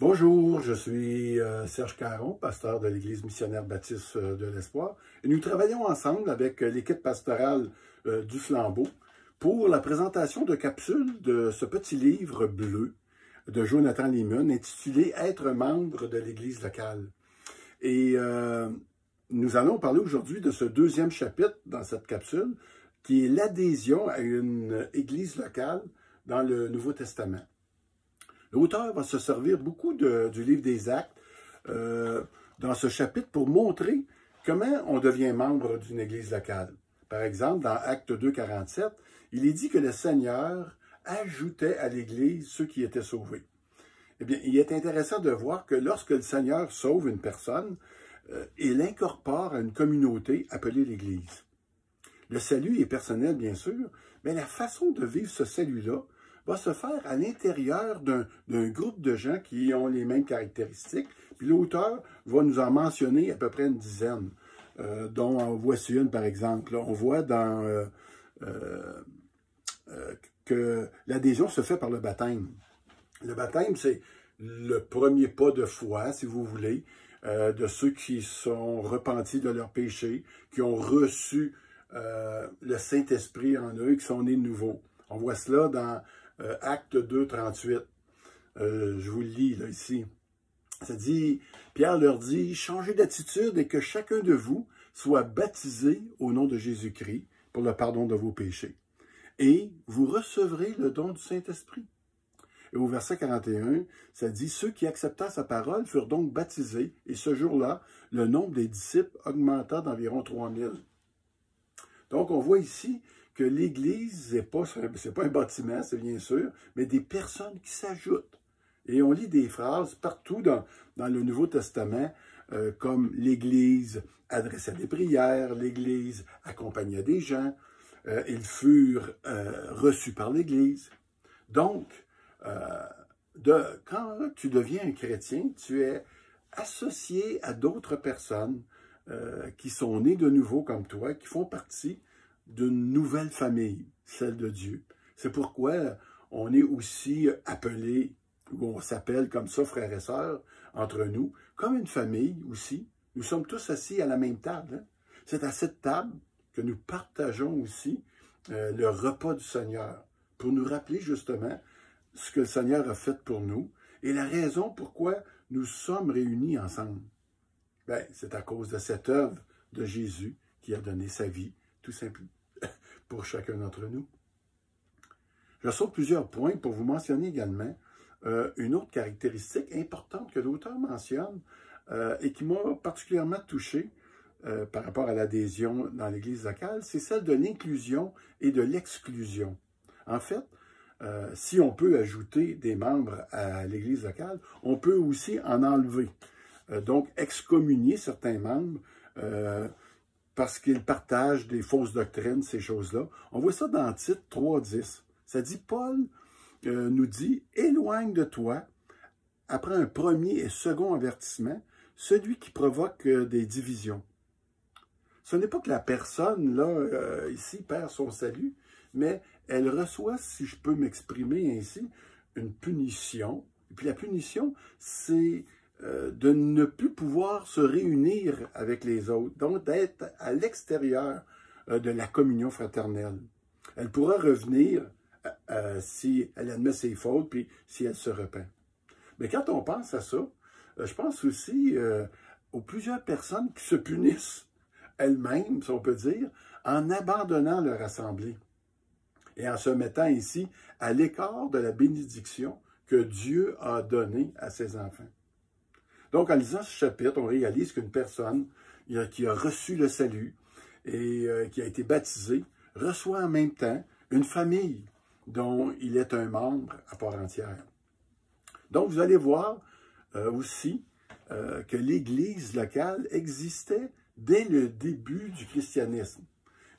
Bonjour, je suis Serge Caron, pasteur de l'Église missionnaire baptiste de l'Espoir. Et nous travaillons ensemble avec l'équipe pastorale du Flambeau pour la présentation de capsules de ce petit livre bleu de Jonathan Leeman intitulé « Être membre de l'Église locale ». Et nous allons parler aujourd'hui de ce deuxième chapitre dans cette capsule qui est l'adhésion à une Église locale dans le Nouveau Testament. L'auteur va se servir beaucoup du livre des Actes dans ce chapitre pour montrer comment on devient membre d'une église locale. Par exemple, dans Acte 2, 47, il est dit que le Seigneur ajoutait à l'église ceux qui étaient sauvés. Eh bien, il est intéressant de voir que lorsque le Seigneur sauve une personne, il l'incorpore à une communauté appelée l'église. Le salut est personnel, bien sûr, mais la façon de vivre ce salut-là va se faire à l'intérieur d'un groupe de gens qui ont les mêmes caractéristiques. Puis l'auteur va nous en mentionner à peu près une dizaine, dont en voici une par exemple. Là, on voit que l'adhésion se fait par le baptême. Le baptême, c'est le premier pas de foi, si vous voulez, de ceux qui sont repentis de leurs péchés, qui ont reçu le Saint-Esprit en eux, qui sont nés de nouveau. On voit cela dans Acte 2, 38. Je vous le lis là, ici. Ça dit, Pierre leur dit, changez d'attitude et que chacun de vous soit baptisé au nom de Jésus-Christ pour le pardon de vos péchés. Et vous recevrez le don du Saint-Esprit. Et au verset 41, ça dit, ceux qui acceptèrent sa parole furent donc baptisés, et ce jour-là, le nombre des disciples augmenta d'environ 3000. Donc, on voit ici que l'Église, c'est pas un bâtiment, c'est bien sûr, mais des personnes qui s'ajoutent. Et on lit des phrases partout dans le Nouveau Testament, comme l'Église adressait des prières, l'Église accompagnait des gens, ils furent reçus par l'Église. Donc, quand tu deviens un chrétien, tu es associé à d'autres personnes qui sont nées de nouveau comme toi, qui font partie d'une nouvelle famille, celle de Dieu. C'est pourquoi on est aussi appelé, ou on s'appelle comme ça, frères et sœurs, entre nous, comme une famille aussi. Nous sommes tous assis à la même table. Hein? C'est à cette table que nous partageons aussi le repas du Seigneur, pour nous rappeler justement ce que le Seigneur a fait pour nous et la raison pourquoi nous sommes réunis ensemble. Ben, c'est à cause de cette œuvre de Jésus qui a donné sa vie, tout simplement, pour chacun d'entre nous. Je saute plusieurs points pour vous mentionner également une autre caractéristique importante que l'auteur mentionne et qui m'a particulièrement touché par rapport à l'adhésion dans l'Église locale, c'est celle de l'inclusion et de l'exclusion. En fait, si on peut ajouter des membres à l'Église locale, on peut aussi en enlever. Donc, excommunier certains membres parce qu'ils partagent des fausses doctrines, ces choses-là. On voit ça dans Tite 3.10. Ça dit, Paul nous dit, « Éloigne de toi, après un premier et second avertissement, celui qui provoque des divisions. » Ce n'est pas que la personne, là, ici, perd son salut, mais elle reçoit, si je peux m'exprimer ainsi, une punition. Et puis la punition, c'est de ne plus pouvoir se réunir avec les autres, donc d'être à l'extérieur de la communion fraternelle. Elle pourra revenir si elle admet ses fautes, puis si elle se repent. Mais quand on pense à ça, je pense aussi aux plusieurs personnes qui se punissent elles-mêmes, si on peut dire, en abandonnant leur assemblée et en se mettant ici à l'écart de la bénédiction que Dieu a donnée à ses enfants. Donc, en lisant ce chapitre, on réalise qu'une personne qui a reçu le salut et qui a été baptisée reçoit en même temps une famille dont il est un membre à part entière. Donc, vous allez voir aussi que l'Église locale existait dès le début du christianisme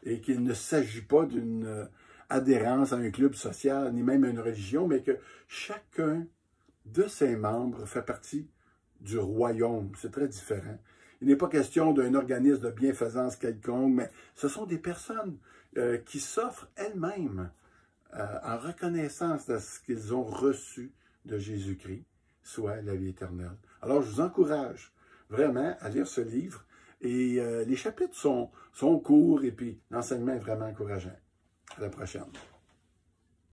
et qu'il ne s'agit pas d'une adhérence à un club social ni même à une religion, mais que chacun de ses membres fait partie du royaume. C'est très différent. Il n'est pas question d'un organisme de bienfaisance quelconque, mais ce sont des personnes qui s'offrent elles-mêmes en reconnaissance de ce qu'ils ont reçu de Jésus-Christ. soit la vie éternelle. Alors, je vous encourage vraiment à lire ce livre. Et les chapitres sont courts et puis l'enseignement est vraiment encourageant. À la prochaine.